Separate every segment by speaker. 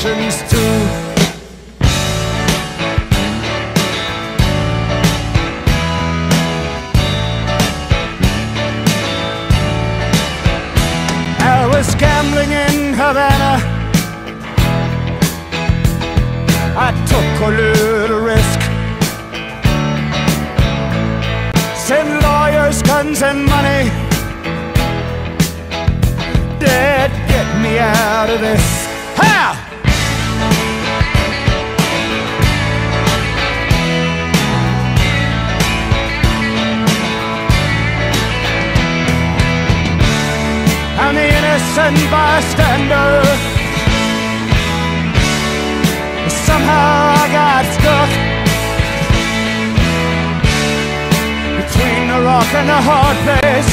Speaker 1: emotions too. I was gambling in Havana. I took a little risk. Send lawyers, guns and money. Dad, get me out of this. Ha! I'm the innocent bystander. Somehow I got stuck between a rock and a hard place,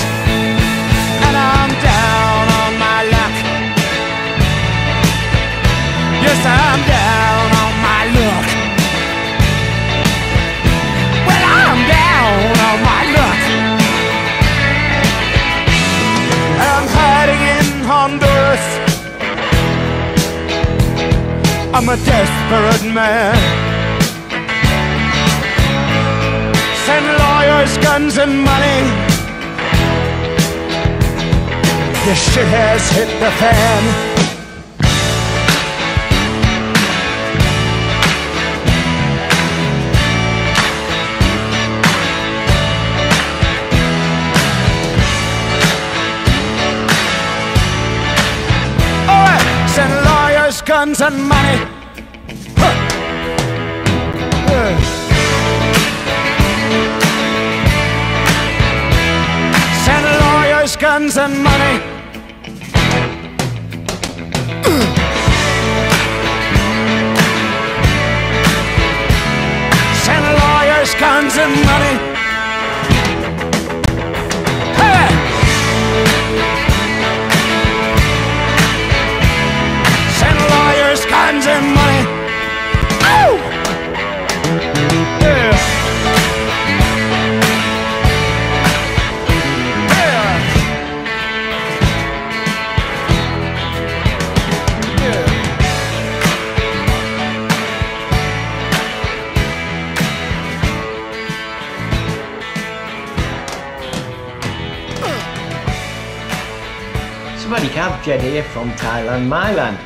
Speaker 1: and I'm down on my luck. Yes, I'm down on my luck. Well, I'm down on my luck. I'm hiding in Honduras. I'm a desperate man. Send lawyers, guns and money. This shit has hit the fan. Alright, send lawyers, guns and money. Send lawyers, guns and money. Send lawyers, guns and money. Hey! Send lawyers, guns and money. Oh! Yeah.
Speaker 2: Somebody Camp Jed here from Thailand, my land.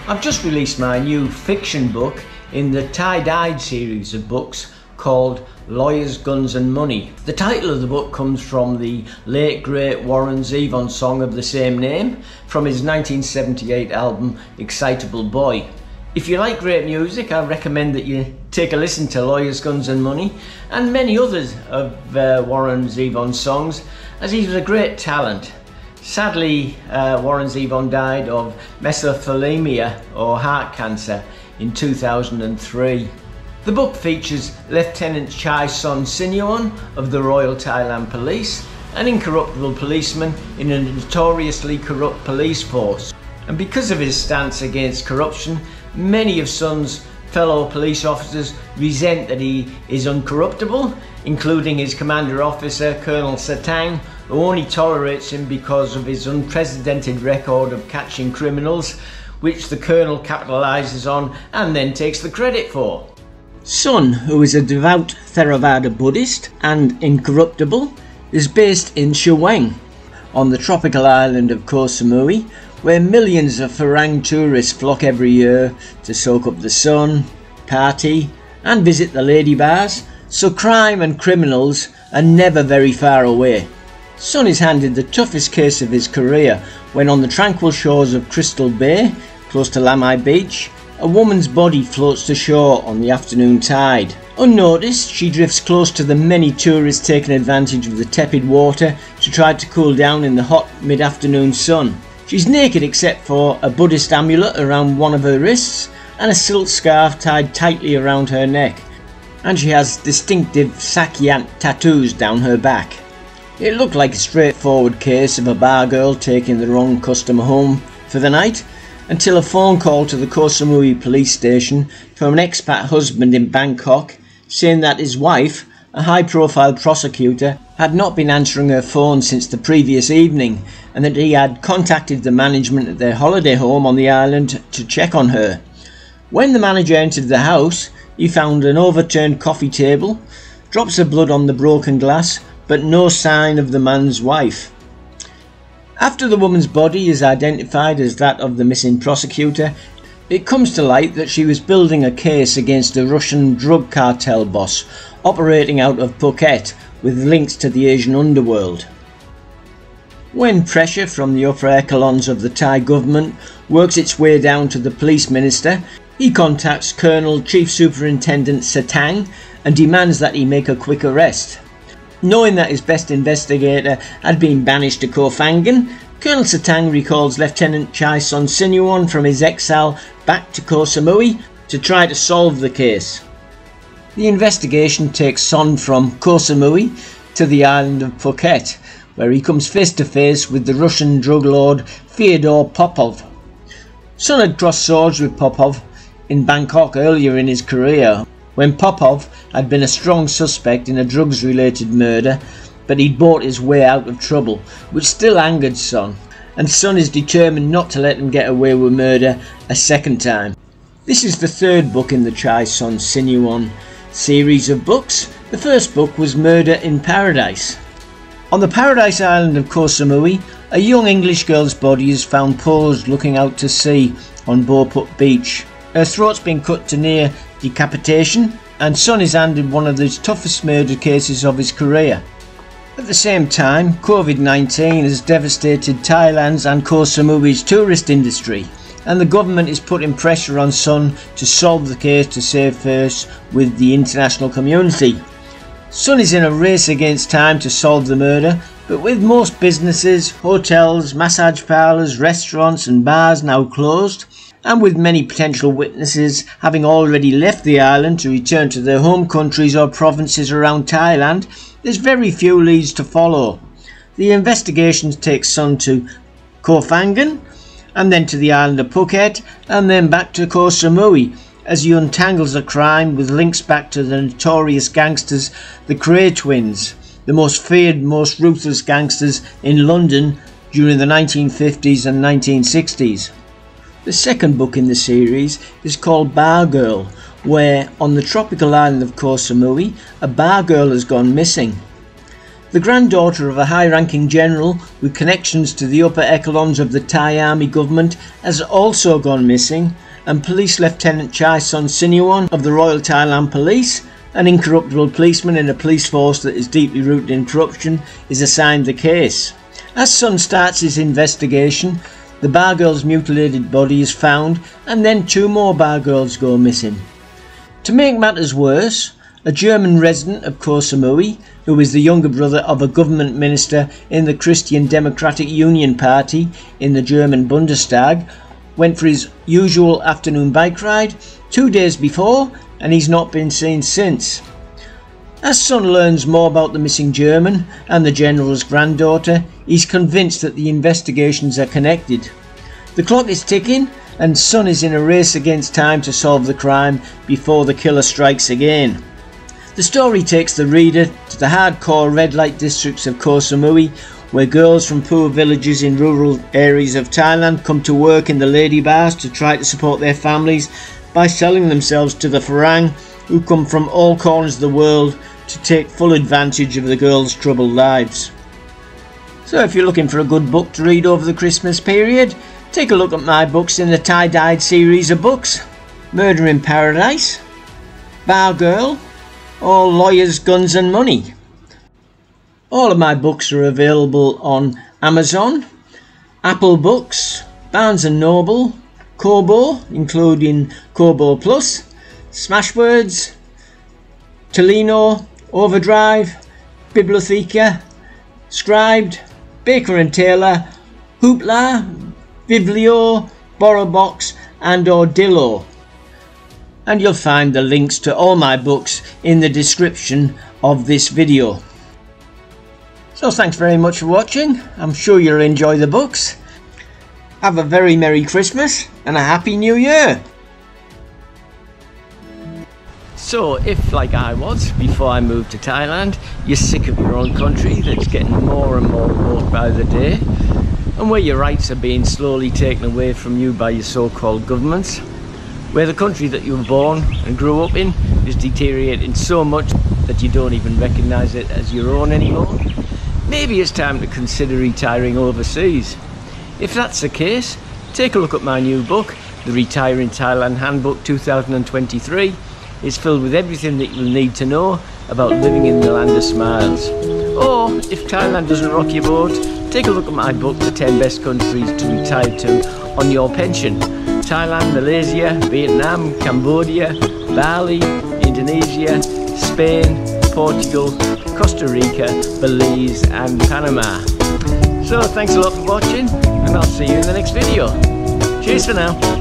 Speaker 2: I've just released my new fiction book in the tie-dyed series of books called Lawyers, Guns and Money. The title of the book comes from the late great Warren Zevon's song of the same name from his 1978 album Excitable Boy. If you like great music, I recommend that you take a listen to Lawyers, Guns and Money and many others of Warren Zevon's songs, as he was a great talent. Sadly, Warren Zevon died of mesothelioma or heart cancer in 2003. The book features Lieutenant Chai Son Sinuan of the Royal Thailand Police, an incorruptible policeman in a notoriously corrupt police force. And because of his stance against corruption, many of Son's fellow police officers resent that he is uncorruptible, including his commander officer, Colonel Saetang, who only tolerates him because of his unprecedented record of catching criminals, which the Colonel capitalises on and then takes the credit for. Son, who is a devout Theravada Buddhist and incorruptible, is based in Phuket, on the tropical island of Koh Samui, where millions of Phangan tourists flock every year to soak up the sun, party and visit the lady bars, so crime and criminals are never very far away. Son is handed the toughest case of his career when on the tranquil shores of Crystal Bay, close to Lamai Beach, a woman's body floats to shore on the afternoon tide. Unnoticed, she drifts close to the many tourists taking advantage of the tepid water to try to cool down in the hot mid-afternoon sun. She's naked except for a Buddhist amulet around one of her wrists and a silk scarf tied tightly around her neck. And she has distinctive Sak Yant tattoos down her back. It looked like a straightforward case of a bar girl taking the wrong customer home for the night, until a phone call to the Koh Samui police station from an expat husband in Bangkok saying that his wife, a high-profile prosecutor, had not been answering her phone since the previous evening and that he had contacted the management at their holiday home on the island to check on her. When the manager entered the house, he found an overturned coffee table, drops of blood on the broken glass, but no sign of the man's wife. After the woman's body is identified as that of the missing prosecutor, it comes to light that she was building a case against a Russian drug cartel boss operating out of Phuket with links to the Asian underworld. When pressure from the upper echelons of the Thai government works its way down to the police minister, he contacts Colonel Chief Superintendent Saetang and demands that he make a quick arrest. Knowing that his best investigator had been banished to Koh Phangan, Colonel Saetang recalls Lieutenant Chai Son Sinuan from his exile back to Koh Samui to try to solve the case. The investigation takes Son from Koh Samui to the island of Phuket, where he comes face to face with the Russian drug lord Fyodor Popov. Son had crossed swords with Popov in Bangkok earlier in his career, when Popov had been a strong suspect in a drugs-related murder, but he'd bought his way out of trouble, which still angered Son, and Son is determined not to let him get away with murder a second time. This is the third book in the Chai Son Sinuan series of books. The first book was Murder in Paradise. On the paradise island of Koh Samui, a young English girl's body is found posed looking out to sea on Boput Beach. Her throat's been cut to near decapitation, and Son is handed one of the toughest murder cases of his career. At the same time, COVID-19 has devastated Thailand's and Koh Samui's tourist industry, and the government is putting pressure on Son to solve the case to save face with the international community. Son is in a race against time to solve the murder, but with most businesses, hotels, massage parlours, restaurants and bars now closed, and with many potential witnesses having already left the island to return to their home countries or provinces around Thailand, there's very few leads to follow. The investigations take Son to Koh Phangan, and then to the island of Phuket, and then back to Koh Samui, as he untangles a crime with links back to the notorious gangsters, the Cray twins, the most feared, most ruthless gangsters in London during the 1950s and 1960s. The second book in the series is called Bar Girl, where, on the tropical island of Koh Samui, a bar girl has gone missing. The granddaughter of a high-ranking general with connections to the upper echelons of the Thai army government has also gone missing, and Police Lieutenant Chai Son Sinuan of the Royal Thailand Police, an incorruptible policeman in a police force that is deeply rooted in corruption, is assigned the case. As Son starts his investigation, the bar girl's mutilated body is found, and then two more bar girls go missing. To make matters worse, a German resident of Koh Samui, who is the younger brother of a government minister in the Christian Democratic Union Party in the German Bundestag, went for his usual afternoon bike ride 2 days before, and he's not been seen since. As Son learns more about the missing German and the general's granddaughter, he's convinced that the investigations are connected. The clock is ticking, and Son is in a race against time to solve the crime before the killer strikes again. The story takes the reader to the hardcore red light districts of Koh Samui, where girls from poor villages in rural areas of Thailand come to work in the lady bars to try to support their families by selling themselves to the Farang, who come from all corners of the world to take full advantage of the girls' troubled lives. So if you're looking for a good book to read over the Christmas period, take a look at my books in the tie-dyed series of books: Murder in Paradise, Bar Girl, or Lawyers, Guns and Money. All of my books are available on Amazon, Apple Books, Barnes & Noble, Kobo, including Kobo Plus, Smashwords, Tolino, Overdrive, Bibliotheca, Scribed, Baker & Taylor, Hoopla, Biblio, BorrowBox and Ordillo. And you'll find the links to all my books in the description of this video. So thanks very much for watching. I'm sure you'll enjoy the books. Have a very Merry Christmas and a Happy New Year. So if, like I was before I moved to Thailand, you're sick of your own country that's getting more and more woke by the day, and where your rights are being slowly taken away from you by your so-called governments, where the country that you were born and grew up in is deteriorating so much that you don't even recognise it as your own anymore? Maybe it's time to consider retiring overseas. If that's the case, take a look at my new book, The Retire in Thailand Handbook 2023. It's filled with everything that you'll need to know about living in the land of smiles. Or, if Thailand doesn't rock your boat, take a look at my book, The 10 Best Countries to Retire to on Your Pension. Thailand, Malaysia, Vietnam, Cambodia, Bali, Indonesia, Spain, Portugal, Costa Rica, Belize and Panama. So thanks a lot for watching, and I'll see you in the next video. Cheers for now.